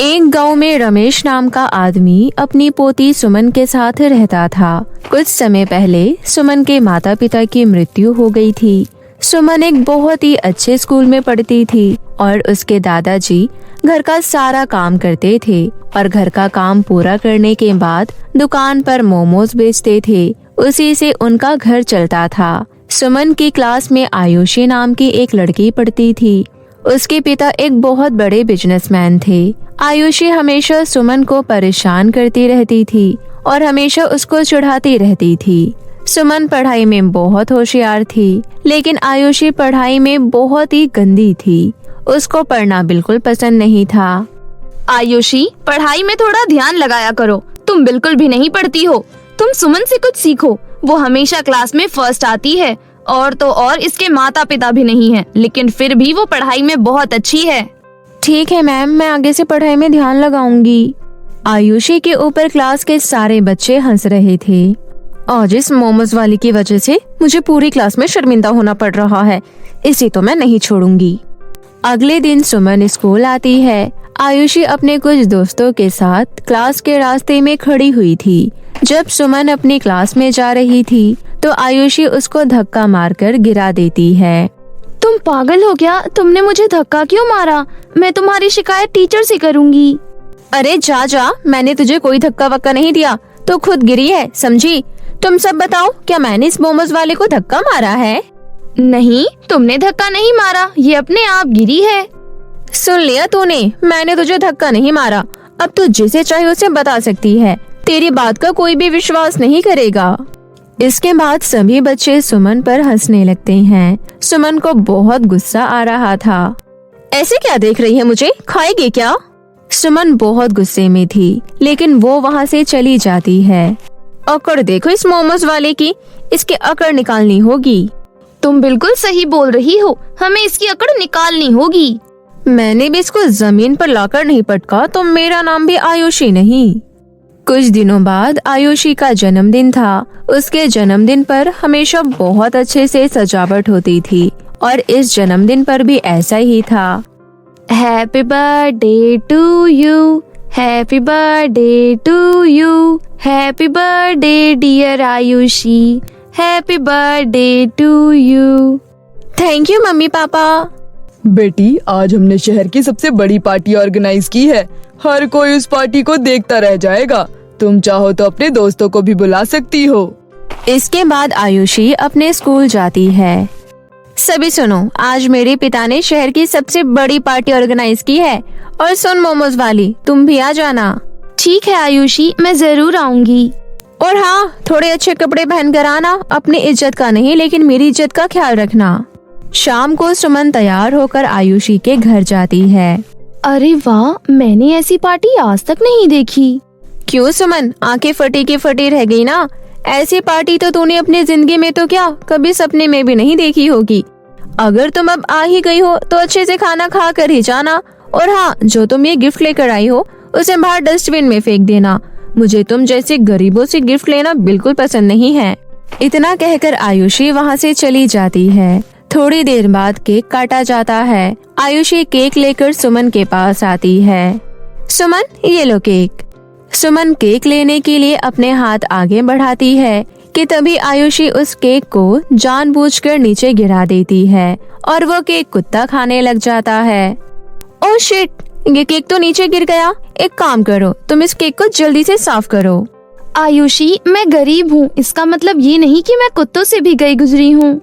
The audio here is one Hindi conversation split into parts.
एक गांव में रमेश नाम का आदमी अपनी पोती सुमन के साथ रहता था। कुछ समय पहले सुमन के माता पिता की मृत्यु हो गई थी। सुमन एक बहुत ही अच्छे स्कूल में पढ़ती थी और उसके दादाजी घर का सारा काम करते थे और घर का काम पूरा करने के बाद दुकान पर मोमोज बेचते थे। उसी से उनका घर चलता था। सुमन की क्लास में आयुषी नाम की एक लड़की पढ़ती थी। उसके पिता एक बहुत बड़े बिजनेसमैन थे। आयुषी हमेशा सुमन को परेशान करती रहती थी और हमेशा उसको चिढ़ाती रहती थी। सुमन पढ़ाई में बहुत होशियार थी, लेकिन आयुषी पढ़ाई में बहुत ही गंदी थी। उसको पढ़ना बिल्कुल पसंद नहीं था। आयुषी, पढ़ाई में थोड़ा ध्यान लगाया करो। तुम बिल्कुल भी नहीं पढ़ती हो। तुम सुमन से कुछ सीखो। वो हमेशा क्लास में फर्स्ट आती है और तो और इसके माता पिता भी नहीं है, लेकिन फिर भी वो पढ़ाई में बहुत अच्छी है। ठीक है मैम, मैं आगे से पढ़ाई में ध्यान लगाऊंगी। आयुषी के ऊपर क्लास के सारे बच्चे हंस रहे थे। आज इस मोमोज वाली की वजह से मुझे पूरी क्लास में शर्मिंदा होना पड़ रहा है। इसे तो मैं नहीं छोड़ूंगी। अगले दिन सुमन स्कूल आती है। आयुषी अपने कुछ दोस्तों के साथ क्लास के रास्ते में खड़ी हुई थी। जब सुमन अपनी क्लास में जा रही थी तो आयुषी उसको धक्का मारकर गिरा देती है। तुम पागल हो क्या? तुमने मुझे धक्का क्यों मारा? मैं तुम्हारी शिकायत टीचर से करूंगी। अरे जा जा, मैंने तुझे कोई धक्का वक्का नहीं दिया, तो खुद गिरी है, समझी? तुम सब बताओ, क्या मैंने इस मोमोज वाले को धक्का मारा है? नहीं, तुमने धक्का नहीं मारा, ये अपने आप गिरी है। सुन लिया तूने, मैंने तुझे धक्का नहीं मारा। अब तू जिसे चाहे उसे बता सकती है। तेरी बात का कोई भी विश्वास नहीं करेगा। इसके बाद सभी बच्चे सुमन पर हंसने लगते हैं। सुमन को बहुत गुस्सा आ रहा था। ऐसे क्या देख रही है मुझे? खाएगी क्या? सुमन बहुत गुस्से में थी, लेकिन वो वहाँ से चली जाती है। अकड़ देखो इस मोमोज वाले की, इसकी अकड़ निकालनी होगी। तुम बिल्कुल सही बोल रही हो, हमें इसकी अकड़ निकालनी होगी। मैंने भी इसको जमीन पर लाकर नहीं पटका तो मेरा नाम भी आयुषी नहीं। कुछ दिनों बाद आयुषी का जन्मदिन था। उसके जन्मदिन पर हमेशा बहुत अच्छे से सजावट होती थी और इस जन्मदिन पर भी ऐसा ही था। Happy birthday to you, happy birthday to you, happy birthday dear Ayushi, happy birthday to you. Thank you mummy papa. बेटी, आज हमने शहर की सबसे बड़ी पार्टी ऑर्गेनाइज की है। हर कोई उस पार्टी को देखता रह जाएगा। तुम चाहो तो अपने दोस्तों को भी बुला सकती हो। इसके बाद आयुषी अपने स्कूल जाती है। सभी सुनो, आज मेरे पिता ने शहर की सबसे बड़ी पार्टी ऑर्गेनाइज की है। और सुन मोमोज वाली, तुम भी आ जाना। ठीक है आयुषी, मैं जरूर आऊंगी। और हाँ, थोड़े अच्छे कपड़े पहन कर आना। अपनी इज्जत का नहीं, लेकिन मेरी इज्जत का ख्याल रखना। शाम को सुमन तैयार होकर आयुषी के घर जाती है। अरे वाह, मैंने ऐसी पार्टी आज तक नहीं देखी। क्यों सुमन, आंखें फटी की फटी रह गई ना? ऐसी पार्टी तो तूने अपनी जिंदगी में तो क्या कभी सपने में भी नहीं देखी होगी। अगर तुम अब आ ही गई हो तो अच्छे से खाना खा कर ही जाना। और हाँ, जो तुम ये गिफ्ट लेकर आई हो उसे बाहर डस्टबिन में फेंक देना। मुझे तुम जैसे गरीबों से गिफ्ट लेना बिल्कुल पसंद नहीं है। इतना कहकर आयुषी वहाँ से चली जाती है। थोड़ी देर बाद केक काटा जाता है। आयुषी केक लेकर सुमन के पास आती है। सुमन, ये लो केक। सुमन केक लेने के लिए अपने हाथ आगे बढ़ाती है कि तभी आयुषी उस केक को जानबूझकर नीचे गिरा देती है और वो केक कुत्ता खाने लग जाता है। ओह शिट, ये केक तो नीचे गिर गया। एक काम करो, तुम इस केक को जल्दी से साफ करो। आयुषी, मैं गरीब हूँ, इसका मतलब ये नहीं कि मैं कुत्तों से भी गई गुजरी हूँ।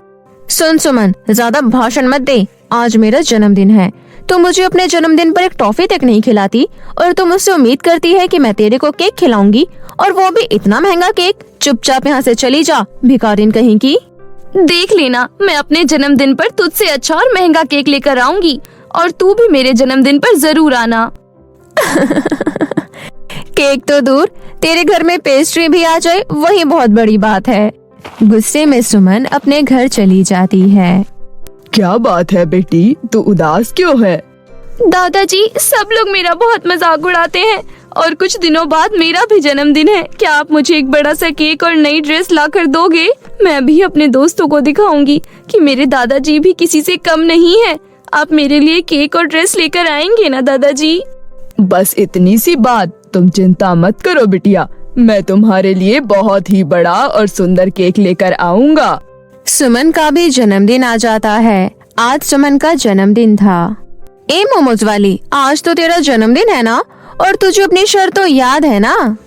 सुन सुमन, ज्यादा भाषण मत दे। आज मेरा जन्मदिन है। तुम मुझे अपने जन्मदिन पर एक टॉफी तक नहीं खिलाती और तुम मुझसे उम्मीद करती है कि मैं तेरे को केक खिलाऊंगी, और वो भी इतना महंगा केक। चुपचाप यहाँ से चली जा, भिखारिन कहीं की। देख लेना, मैं अपने जन्मदिन पर तुझसे अच्छा और महंगा केक लेकर आऊंगी, और तू भी मेरे जन्मदिन पर जरूर आना। केक तो दूर, तेरे घर में पेस्ट्री भी आ जाए वही बहुत बड़ी बात है। गुस्से में सुमन अपने घर चली जाती है। क्या बात है बेटी, तू उदास क्यों है? दादाजी, सब लोग मेरा बहुत मजाक उड़ाते हैं और कुछ दिनों बाद मेरा भी जन्मदिन है। क्या आप मुझे एक बड़ा सा केक और नई ड्रेस ला कर दोगे? मैं भी अपने दोस्तों को दिखाऊंगी कि मेरे दादाजी भी किसी से कम नहीं है। आप मेरे लिए केक और ड्रेस लेकर आएंगे ना दादाजी? बस इतनी सी बात, तुम चिंता मत करो बिटिया, मैं तुम्हारे लिए बहुत ही बड़ा और सुंदर केक लेकर आऊंगा। सुमन का भी जन्मदिन आ जाता है। आज सुमन का जन्मदिन था। ए मोमोज वाली, आज तो तेरा जन्मदिन है ना, और तुझे अपनी शर्त तो याद है ना?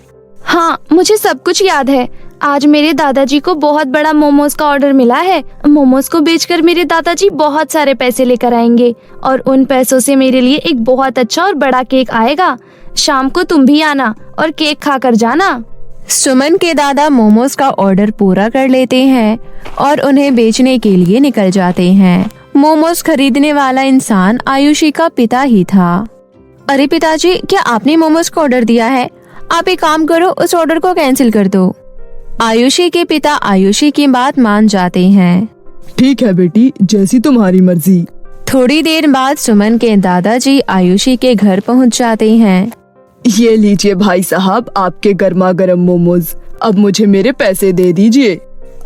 हाँ, मुझे सब कुछ याद है। आज मेरे दादाजी को बहुत बड़ा मोमोज का ऑर्डर मिला है। मोमोज को बेचकर मेरे दादाजी बहुत सारे पैसे लेकर आएंगे और उन पैसों से मेरे लिए एक बहुत अच्छा और बड़ा केक आएगा। शाम को तुम भी आना और केक खाकर जाना। सुमन के दादा मोमोज का ऑर्डर पूरा कर लेते हैं और उन्हें बेचने के लिए निकल जाते हैं। मोमोज खरीदने वाला इंसान आयुषी का पिता ही था। अरे पिताजी, क्या आपने मोमोज का ऑर्डर दिया है? आप एक काम करो, उस ऑर्डर को कैंसिल कर दो। आयुषी के पिता आयुषी की बात मान जाते हैं। ठीक है बेटी, जैसी तुम्हारी मर्जी। थोड़ी देर बाद सुमन के दादाजी आयुषी के घर पहुंच जाते हैं। ये लीजिए भाई साहब, आपके गर्मा गर्म मोमोज। अब मुझे मेरे पैसे दे दीजिए।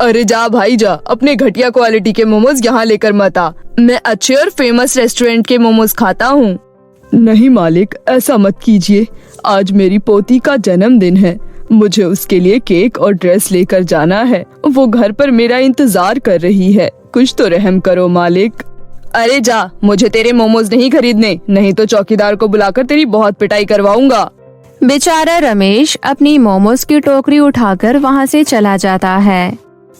अरे जा भाई जा, अपने घटिया क्वालिटी के मोमोज यहाँ लेकर मत आ। मैं अच्छे और फेमस रेस्टोरेंट के मोमोज खाता हूँ। नहीं मालिक, ऐसा मत कीजिए। आज मेरी पोती का जन्मदिन है, मुझे उसके लिए केक और ड्रेस लेकर जाना है। वो घर पर मेरा इंतजार कर रही है। कुछ तो रहम करो मालिक। अरे जा, मुझे तेरे मोमोज नहीं खरीदने, नहीं तो चौकीदार को बुलाकर तेरी बहुत पिटाई करवाऊंगा। बेचारा रमेश अपनी मोमोज की टोकरी उठाकर वहाँ से चला जाता है।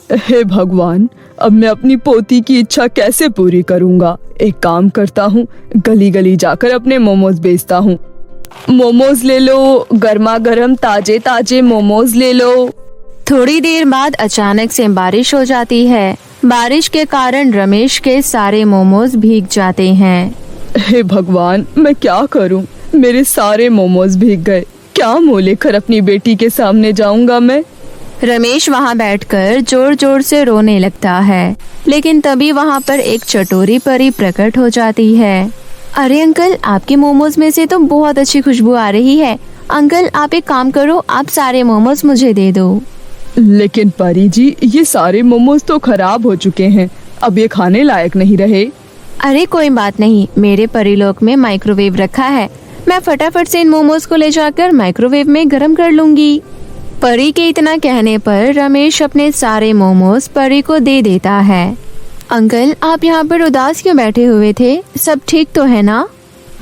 हे भगवान, अब मैं अपनी पोती की इच्छा कैसे पूरी करूंगा? एक काम करता हूँ, गली गली जाकर अपने मोमोज बेचता हूँ। मोमोज ले लो, गर्मा गर्म ताजे ताजे मोमोज ले लो। थोड़ी देर बाद अचानक से बारिश हो जाती है। बारिश के कारण रमेश के सारे मोमोज भीग जाते हैं। हे भगवान, मैं क्या करूं? मेरे सारे मोमोज भीग गए। क्या मुंह लेकर अपनी बेटी के सामने जाऊंगा मैं? रमेश वहाँ बैठकर जोर जोर से रोने लगता है, लेकिन तभी वहाँ पर एक चटोरी परी प्रकट हो जाती है। अरे अंकल, आपके मोमोज में से तो बहुत अच्छी खुशबू आ रही है। अंकल, आप एक काम करो, आप सारे मोमोज मुझे दे दो। लेकिन परी जी, ये सारे मोमोज तो खराब हो चुके हैं, अब ये खाने लायक नहीं रहे। अरे कोई बात नहीं, मेरे परीलोक में माइक्रोवेव रखा है, मैं फटाफट से इन मोमोज को ले जाकर माइक्रोवेव में गर्म कर लूंगी। परी के इतना कहने पर रमेश अपने सारे मोमोज परी को दे देता है। अंकल, आप यहाँ पर उदास क्यों बैठे हुए थे? सब ठीक तो है ना?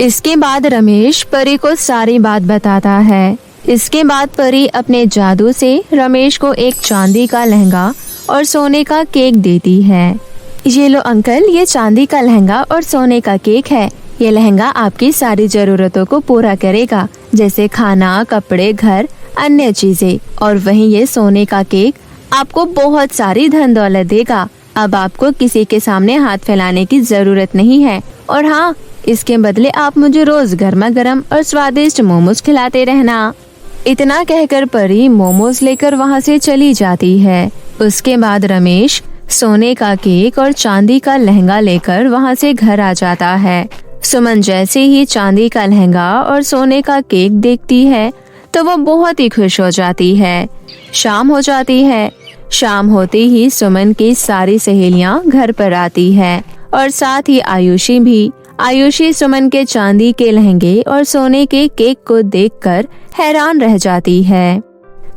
इसके बाद रमेश परी को सारी बात बताता है। इसके बाद परी अपने जादू से रमेश को एक चांदी का लहंगा और सोने का केक देती है। ये लो अंकल, ये चांदी का लहंगा और सोने का केक है। ये लहंगा आपकी सारी जरूरतों को पूरा करेगा, जैसे खाना, कपड़े, घर, अन्य चीजें। और वहीं ये सोने का केक आपको बहुत सारी धन दौलत देगा। अब आपको किसी के सामने हाथ फैलाने की जरूरत नहीं है। और हाँ, इसके बदले आप मुझे रोज गर्मा गर्म और स्वादिष्ट मोमोज खिलाते रहना। इतना कहकर परी मोमोज लेकर वहाँ से चली जाती है। उसके बाद रमेश सोने का केक और चांदी का लहंगा लेकर वहाँ से घर आ जाता है। सुमन जैसे ही चांदी का लहंगा और सोने का केक देखती है तो वो बहुत ही खुश हो जाती है। शाम हो जाती है। शाम होते ही सुमन की सारी सहेलियां घर पर आती है और साथ ही आयुषी भी। आयुषी सुमन के चांदी के लहंगे और सोने के केक को देखकर हैरान रह जाती है।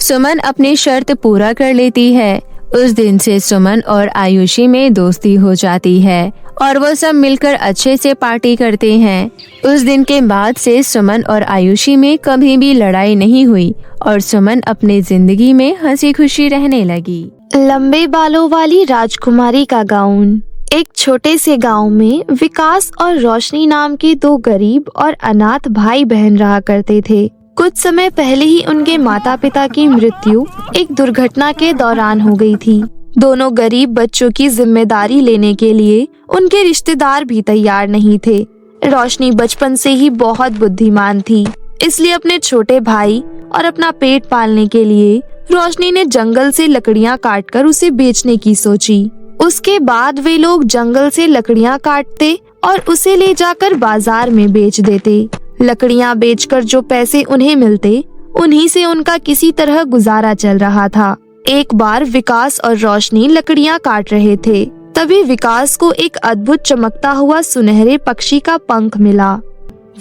सुमन अपनी शर्त पूरा कर लेती है। उस दिन से सुमन और आयुषी में दोस्ती हो जाती है और वो सब मिलकर अच्छे से पार्टी करते हैं। उस दिन के बाद से सुमन और आयुषी में कभी भी लड़ाई नहीं हुई और सुमन अपनी जिंदगी में हंसी खुशी रहने लगी। लंबे बालों वाली राजकुमारी का गाउन। एक छोटे से गांव में विकास और रोशनी नाम के दो गरीब और अनाथ भाई बहन रहा करते थे। कुछ समय पहले ही उनके माता पिता की मृत्यु एक दुर्घटना के दौरान हो गई थी। दोनों गरीब बच्चों की जिम्मेदारी लेने के लिए उनके रिश्तेदार भी तैयार नहीं थे। रोशनी बचपन से ही बहुत बुद्धिमान थी, इसलिए अपने छोटे भाई और अपना पेट पालने के लिए रोशनी ने जंगल से लकड़ियां काटकर उसे बेचने की सोची। उसके बाद वे लोग जंगल से लकड़ियां काटते और उसे ले जाकर बाजार में बेच देते। लकड़ियां बेचकर जो पैसे उन्हें मिलते, उन्हीं से उनका किसी तरह गुजारा चल रहा था। एक बार विकास और रोशनी लकड़ियां काट रहे थे, तभी विकास को एक अद्भुत चमकता हुआ सुनहरे पक्षी का पंख मिला।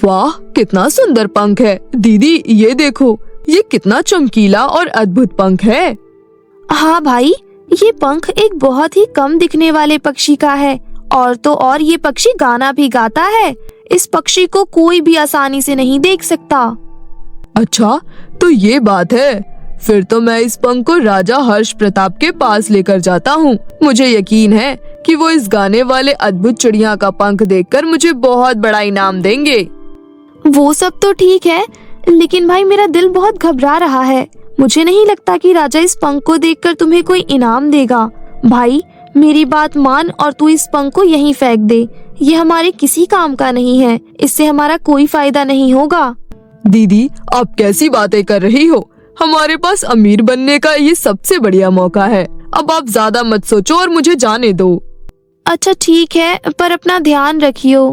वाह, कितना सुंदर पंख है। दीदी ये देखो, ये कितना चमकीला और अद्भुत पंख है। हाँ भाई, ये पंख एक बहुत ही कम दिखने वाले पक्षी का है और तो और ये पक्षी गाना भी गाता है। इस पक्षी को कोई भी आसानी से नहीं देख सकता। अच्छा, तो ये बात है। फिर तो मैं इस पंख को राजा हर्ष प्रताप के पास लेकर जाता हूँ। मुझे यकीन है कि वो इस गाने वाले अद्भुत चिड़िया का पंख देखकर मुझे बहुत बड़ा इनाम देंगे। वो सब तो ठीक है, लेकिन भाई मेरा दिल बहुत घबरा रहा है। मुझे नहीं लगता कि राजा इस पंख को देखकर तुम्हें कोई इनाम देगा। भाई मेरी बात मान और तू इस पंख को यहीं फेंक दे। ये हमारे किसी काम का नहीं है, इससे हमारा कोई फायदा नहीं होगा। दीदी आप कैसी बातें कर रही हो? हमारे पास अमीर बनने का ये सबसे बढ़िया मौका है। अब आप ज्यादा मत सोचो और मुझे जाने दो। अच्छा ठीक है, पर अपना ध्यान रखियो।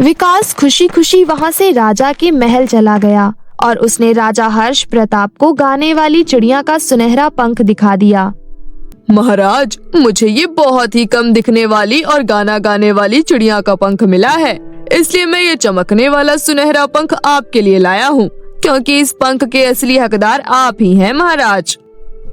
विकास खुशी खुशी वहाँ से राजा के महल चला गया और उसने राजा हर्ष प्रताप को गाने वाली चिड़िया का सुनहरा पंख दिखा दिया। महाराज, मुझे ये बहुत ही कम दिखने वाली और गाना गाने वाली चिड़िया का पंख मिला है, इसलिए मैं ये चमकने वाला सुनहरा पंख आपके लिए लाया हूँ, क्योंकि इस पंख के असली हकदार आप ही हैं महाराज।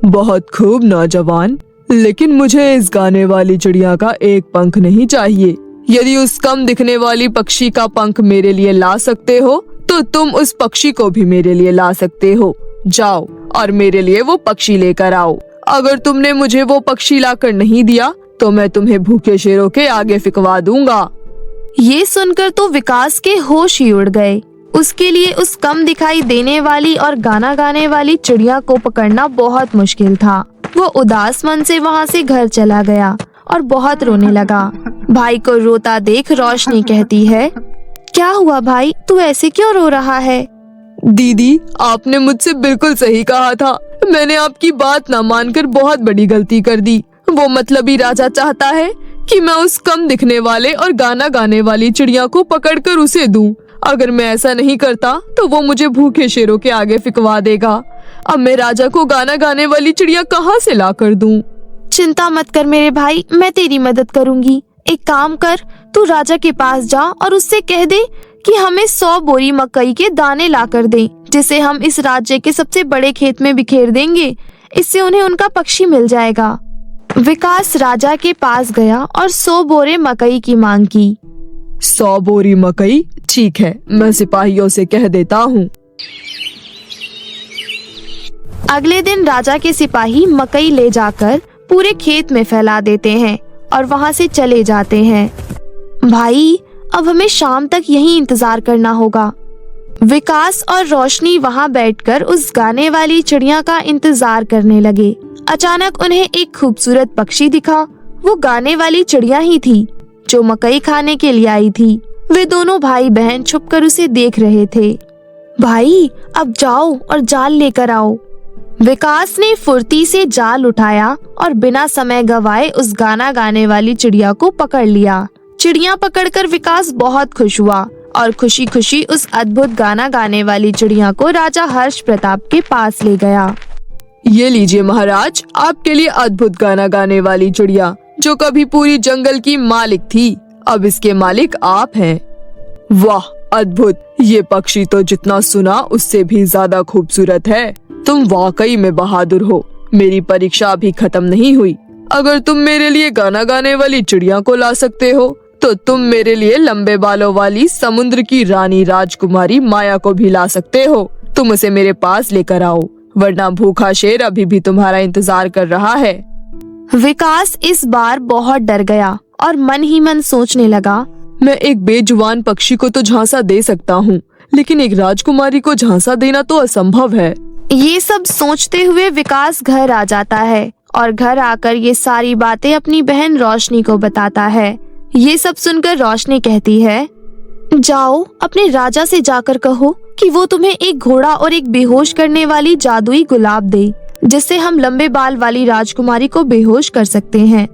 बहुत खूब नौजवान, लेकिन मुझे इस गाने वाली चिड़िया का एक पंख नहीं चाहिए। यदि उस कम दिखने वाली पक्षी का पंख मेरे लिए ला सकते हो तो तुम उस पक्षी को भी मेरे लिए ला सकते हो। जाओ और मेरे लिए वो पक्षी लेकर आओ। अगर तुमने मुझे वो पक्षी लाकर नहीं दिया तो मैं तुम्हें भूखे शेरों के आगे फिकवा दूंगा। ये सुनकर तो विकास के होश ही उड़ गए। उसके लिए उस कम दिखाई देने वाली और गाना गाने वाली चिड़िया को पकड़ना बहुत मुश्किल था। वो उदास मन से वहाँ से घर चला गया और बहुत रोने लगा। भाई को रोता देख रोशनी कहती है, क्या हुआ भाई, तू ऐसे क्यों रो रहा है? दीदी आपने मुझसे बिल्कुल सही कहा था। मैंने आपकी बात ना मानकर बहुत बड़ी गलती कर दी। वो मतलबी राजा चाहता है कि मैं उस कम दिखने वाले और गाना गाने वाली चिड़िया को पकड़कर उसे दूं। अगर मैं ऐसा नहीं करता तो वो मुझे भूखे शेरों के आगे फिकवा देगा। अब मैं राजा को गाना गाने वाली चिड़िया कहाँ से ला कर दूं? चिंता मत कर मेरे भाई, मैं तेरी मदद करूंगी। एक काम कर, तू राजा के पास जा और उससे कह दे कि हमें 100 बोरी मकई के दाने ला कर दे, जिसे हम इस राज्य के सबसे बड़े खेत में बिखेर देंगे। इससे उन्हें उनका पक्षी मिल जाएगा। विकास राजा के पास गया और 100 बोरे मकई की मांग की। 100 बोरी मकई? ठीक है, मैं सिपाहियों से कह देता हूँ। अगले दिन राजा के सिपाही मकई ले जाकर पूरे खेत में फैला देते हैं और वहाँ से चले जाते हैं। भाई अब हमें शाम तक यहीं इंतजार करना होगा। विकास और रोशनी वहाँ बैठकर उस गाने वाली चिड़िया का इंतजार करने लगे। अचानक उन्हें एक खूबसूरत पक्षी दिखा। वो गाने वाली चिड़िया ही थी जो मकई खाने के लिए आई थी। वे दोनों भाई बहन छुपकर उसे देख रहे थे। भाई अब जाओ और जाल लेकर आओ। विकास ने फुर्ती से जाल उठाया और बिना समय गवाए उस गाना गाने वाली चिड़िया को पकड़ लिया। चिड़िया पकड़कर विकास बहुत खुश हुआ और खुशी खुशी उस अद्भुत गाना गाने वाली चिड़िया को राजा हर्ष प्रताप के पास ले गया। ये लीजिए महाराज, आपके लिए अद्भुत गाना गाने वाली चिड़िया जो कभी पूरी जंगल की मालिक थी, अब इसके मालिक आप हैं। वाह अद्भुत, ये पक्षी तो जितना सुना उससे भी ज्यादा खूबसूरत है। तुम वाकई में बहादुर हो। मेरी परीक्षा अभी खत्म नहीं हुई। अगर तुम मेरे लिए गाना गाने वाली चिड़िया को ला सकते हो तो तुम मेरे लिए लंबे बालों वाली समुद्र की रानी राजकुमारी माया को भी ला सकते हो। तुम उसे मेरे पास लेकर आओ, वरना भूखा शेर अभी भी तुम्हारा इंतजार कर रहा है। विकास इस बार बहुत डर गया और मन ही मन सोचने लगा, मैं एक बेजुबान पक्षी को तो झांसा दे सकता हूँ, लेकिन एक राजकुमारी को झांसा देना तो असंभव है। ये सब सोचते हुए विकास घर आ जाता है और घर आकर ये सारी बातें अपनी बहन रोशनी को बताता है। ये सब सुनकर रोशनी कहती है, जाओ अपने राजा से जाकर कहो कि वो तुम्हें एक घोड़ा और एक बेहोश करने वाली जादुई गुलाब दे, जिससे हम लंबे बाल वाली राजकुमारी को बेहोश कर सकते हैं।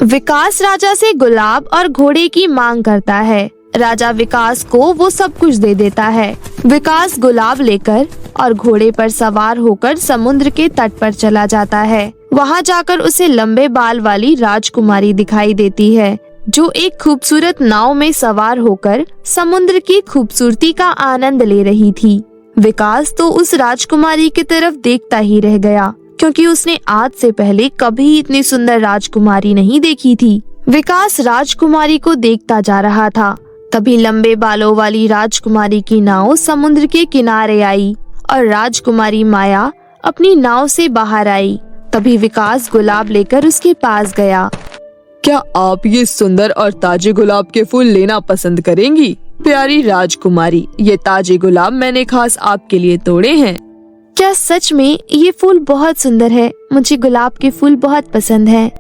विकास राजा से गुलाब और घोड़े की मांग करता है। राजा विकास को वो सब कुछ दे देता है। विकास गुलाब लेकर और घोड़े पर सवार होकर समुद्र के तट पर चला जाता है। वहाँ जाकर उसे लंबे बाल वाली राजकुमारी दिखाई देती है। जो एक खूबसूरत नाव में सवार होकर समुद्र की खूबसूरती का आनंद ले रही थी। विकास तो उस राजकुमारी की तरफ देखता ही रह गया, क्योंकि उसने आज से पहले कभी इतनी सुंदर राजकुमारी नहीं देखी थी। विकास राजकुमारी को देखता जा रहा था, तभी लंबे बालों वाली राजकुमारी की नाव समुद्र के किनारे आई और राजकुमारी माया अपनी नाव से बाहर आई। तभी विकास गुलाब लेकर उसके पास गया। क्या आप ये सुंदर और ताजे गुलाब के फूल लेना पसंद करेंगी? प्यारी राजकुमारी, ये ताजे गुलाब मैंने खास आपके लिए तोड़े हैं। क्या सच में? ये फूल बहुत सुंदर है, मुझे गुलाब के फूल बहुत पसंद हैं।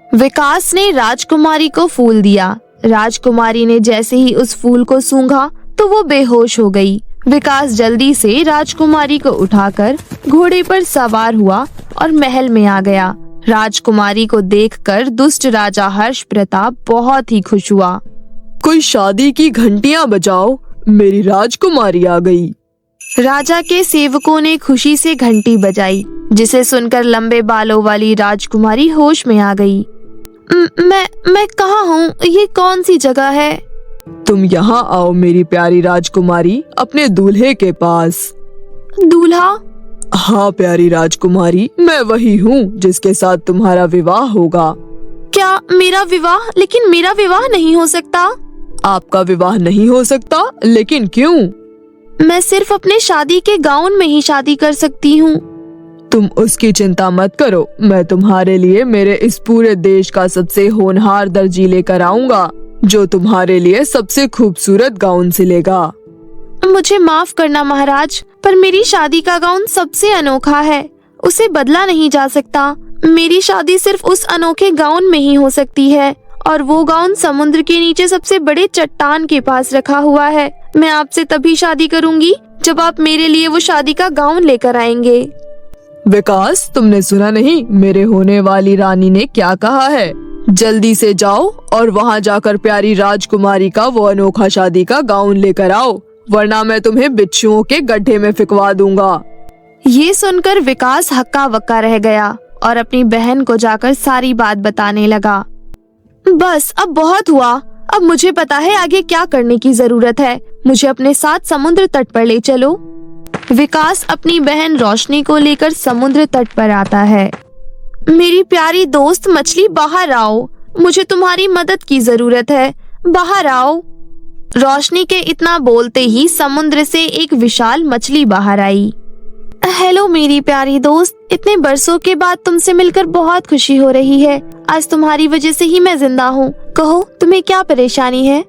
विकास ने राजकुमारी को फूल दिया। राजकुमारी ने जैसे ही उस फूल को सूंघा तो वो बेहोश हो गई। विकास जल्दी से राजकुमारी को उठाकर घोड़े पर सवार हुआ और महल में आ गया। राजकुमारी को देखकर दुष्ट राजा हर्ष प्रताप बहुत ही खुश हुआ। कोई शादी की घंटियां बजाओ, मेरी राजकुमारी आ गई। राजा के सेवकों ने खुशी से घंटी बजाई, जिसे सुनकर लंबे बालों वाली राजकुमारी होश में आ गई। मैं कहाँ हूँ? ये कौन सी जगह है? तुम यहाँ आओ मेरी प्यारी राजकुमारी, अपने दूल्हे के पास। दूल्हा? हाँ प्यारी राजकुमारी, मैं वही हूँ जिसके साथ तुम्हारा विवाह होगा। क्या मेरा विवाह? लेकिन मेरा विवाह नहीं हो सकता। आपका विवाह नहीं हो सकता? लेकिन क्यों? मैं सिर्फ अपने शादी के गाउन में ही शादी कर सकती हूँ। तुम उसकी चिंता मत करो, मैं तुम्हारे लिए मेरे इस पूरे देश का सबसे होनहार दर्जी लेकर आऊंगा, जो तुम्हारे लिए सबसे खूबसूरत गाउन सिलेगा। मुझे माफ करना महाराज, पर मेरी शादी का गाउन सबसे अनोखा है, उसे बदला नहीं जा सकता। मेरी शादी सिर्फ उस अनोखे गाउन में ही हो सकती है, और वो गाउन समुद्र के नीचे सबसे बड़े चट्टान के पास रखा हुआ है। मैं आपसे तभी शादी करूंगी जब आप मेरे लिए वो शादी का गाउन लेकर आएंगे। विकास, तुमने सुना नहीं मेरे होने वाली रानी ने क्या कहा है? जल्दी से जाओ और वहाँ जाकर प्यारी राजकुमारी का वो अनोखा शादी का गाउन लेकर आओ, वरना मैं तुम्हें बिच्छुओं के गड्ढे में फिकवा दूंगा। ये सुनकर विकास हक्का बक्का रह गया और अपनी बहन को जाकर सारी बात बताने लगा। बस अब बहुत हुआ, अब मुझे पता है आगे क्या करने की जरूरत है। मुझे अपने साथ समुद्र तट पर ले चलो। विकास अपनी बहन रोशनी को लेकर समुद्र तट पर आता है। मेरी प्यारी दोस्त मछली, बाहर आओ, मुझे तुम्हारी मदद की जरूरत है, बाहर आओ। रोशनी के इतना बोलते ही समुद्र से एक विशाल मछली बाहर आई। हेलो मेरी प्यारी दोस्त, इतने बरसों के बाद तुमसे मिलकर बहुत खुशी हो रही है। आज तुम्हारी वजह से ही मैं जिंदा हूँ। कहो तुम्हें क्या परेशानी है?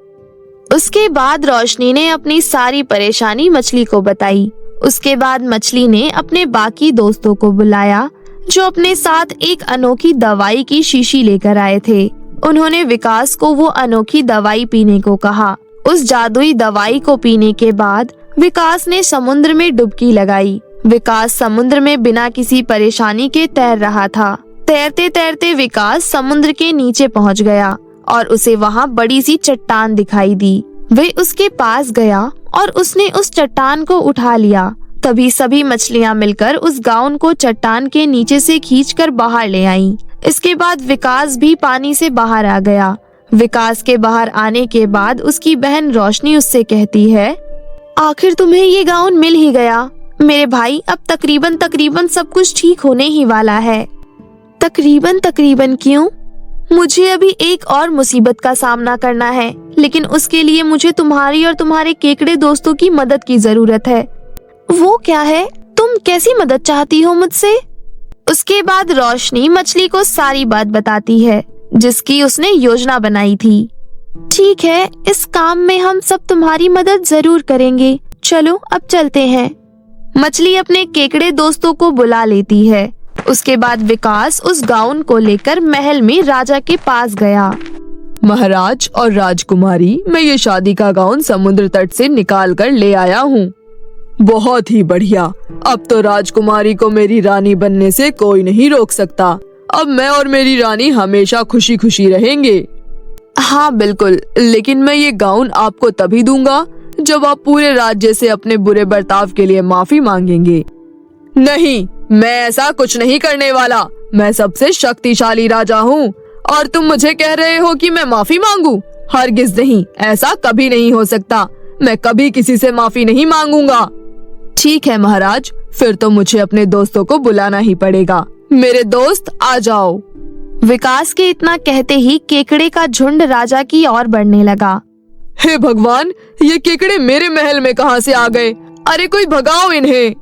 उसके बाद रोशनी ने अपनी सारी परेशानी मछली को बताई। उसके बाद मछली ने अपने बाकी दोस्तों को बुलाया, जो अपने साथ एक अनोखी दवाई की शीशी लेकर आए थे। उन्होंने विकास को वो अनोखी दवाई पीने को कहा। उस जादुई दवाई को पीने के बाद विकास ने समुद्र में डुबकी लगाई। विकास समुद्र में बिना किसी परेशानी के तैर रहा था। तैरते तैरते विकास समुद्र के नीचे पहुंच गया और उसे वहां बड़ी सी चट्टान दिखाई दी। वे उसके पास गया और उसने उस चट्टान को उठा लिया। तभी सभी मछलियां मिलकर उस गाउन को चट्टान के नीचे से खींचकर बाहर ले आईं। इसके बाद विकास भी पानी से बाहर आ गया। विकास के बाहर आने के बाद उसकी बहन रोशनी उससे कहती है, आखिर तुम्हें ये गाउन मिल ही गया। मेरे भाई, अब तकरीबन सब कुछ ठीक होने ही वाला है। तकरीबन क्यों? मुझे अभी एक और मुसीबत का सामना करना है, लेकिन उसके लिए मुझे तुम्हारी और तुम्हारे केकड़े दोस्तों की मदद की जरूरत है। वो क्या है? तुम कैसी मदद चाहती हो मुझसे? उसके बाद रोशनी मछली को सारी बात बताती है, जिसकी उसने योजना बनाई थी। ठीक है, इस काम में हम सब तुम्हारी मदद जरूर करेंगे। चलो अब चलते हैं। मछली अपने केकड़े दोस्तों को बुला लेती है। उसके बाद विकास उस गाउन को लेकर महल में राजा के पास गया। महाराज और राजकुमारी, मैं ये शादी का गाउन समुद्र तट से निकाल कर ले आया हूँ। बहुत ही बढ़िया, अब तो राजकुमारी को मेरी रानी बनने से कोई नहीं रोक सकता। अब मैं और मेरी रानी हमेशा खुशी खुशी रहेंगे। हाँ बिल्कुल, लेकिन मैं ये गाउन आपको तभी दूंगा जब आप पूरे राज्य से अपने बुरे बर्ताव के लिए माफी मांगेंगे। नहीं, मैं ऐसा कुछ नहीं करने वाला। मैं सबसे शक्तिशाली राजा हूँ और तुम मुझे कह रहे हो कि मैं माफी मांगू? हरगिज नहीं, ऐसा कभी नहीं हो सकता। मैं कभी किसी से माफी नहीं मांगूंगा। ठीक है महाराज, फिर तो मुझे अपने दोस्तों को बुलाना ही पड़ेगा। मेरे दोस्त आ जाओ। विकास के इतना कहते ही केकड़े का झुंड राजा की ओर बढ़ने लगा। हे भगवान, ये केकड़े मेरे महल में कहाँ से आ गए? अरे कोई भगाओ इन्हें।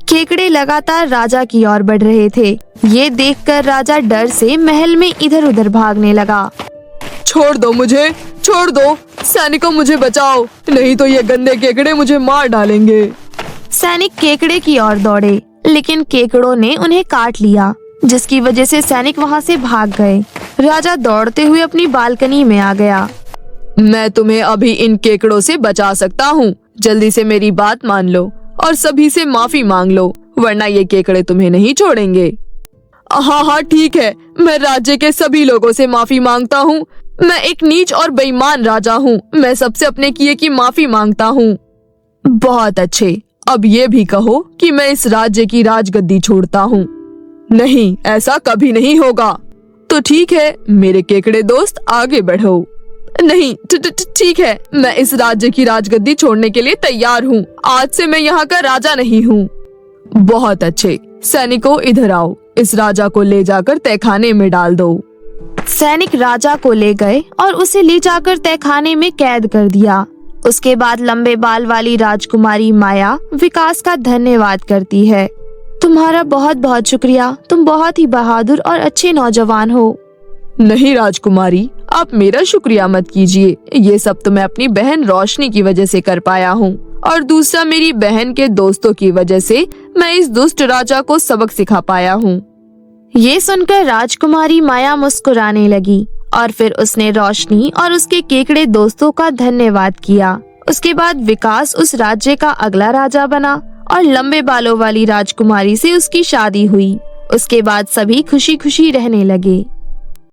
केकड़े लगातार राजा की ओर बढ़ रहे थे। ये देखकर राजा डर से महल में इधर उधर भागने लगा। छोड़ दो मुझे, छोड़ दो, सैनिकों मुझे बचाओ, नहीं तो ये गंदे केकड़े मुझे मार डालेंगे। सैनिक केकड़े की ओर दौड़े, लेकिन केकड़ों ने उन्हें काट लिया, जिसकी वजह से सैनिक वहां से भाग गए। राजा दौड़ते हुए अपनी बालकनी में आ गया। मैं तुम्हें अभी इन केकड़ों से बचा सकता हूँ। जल्दी से मेरी बात मान लो और सभी से माफी मांग लो, वरना ये केकड़े तुम्हें नहीं छोड़ेंगे। हाँ हाँ ठीक है, मैं राज्य के सभी लोगों से माफी मांगता हूँ। मैं एक नीच और बेईमान राजा हूँ। मैं सबसे अपने किए की माफी मांगता हूँ। बहुत अच्छे, अब ये भी कहो कि मैं इस राज्य की राजगद्दी छोड़ता हूँ। नहीं, ऐसा कभी नहीं होगा। तो ठीक है मेरे केकड़े दोस्त, आगे बढ़ो। नहीं, ठीक है, मैं इस राज्य की राजगद्दी छोड़ने के लिए तैयार हूँ। आज से मैं यहाँ का राजा नहीं हूँ। बहुत अच्छे, सैनिकों इधर आओ, इस राजा को ले जाकर तहखाने में डाल दो। सैनिक राजा को ले गए और उसे ले जाकर तहखाने में कैद कर दिया। उसके बाद लंबे बाल वाली राजकुमारी माया विकास का धन्यवाद करती है। तुम्हारा बहुत बहुत शुक्रिया, तुम बहुत ही बहादुर और अच्छे नौजवान हो। नहीं राजकुमारी, आप मेरा शुक्रिया मत कीजिए। ये सब तो मैं अपनी बहन रोशनी की वजह से कर पाया हूँ, और दूसरा मेरी बहन के दोस्तों की वजह से मैं इस दुष्ट राजा को सबक सिखा पाया हूँ। ये सुनकर राजकुमारी माया मुस्कुराने लगी और फिर उसने रोशनी और उसके केकड़े दोस्तों का धन्यवाद किया। उसके बाद विकास उस राज्य का अगला राजा बना और लंबे बालों वाली राजकुमारी से उसकी शादी हुई। उसके बाद सभी खुशी खुशी रहने लगे।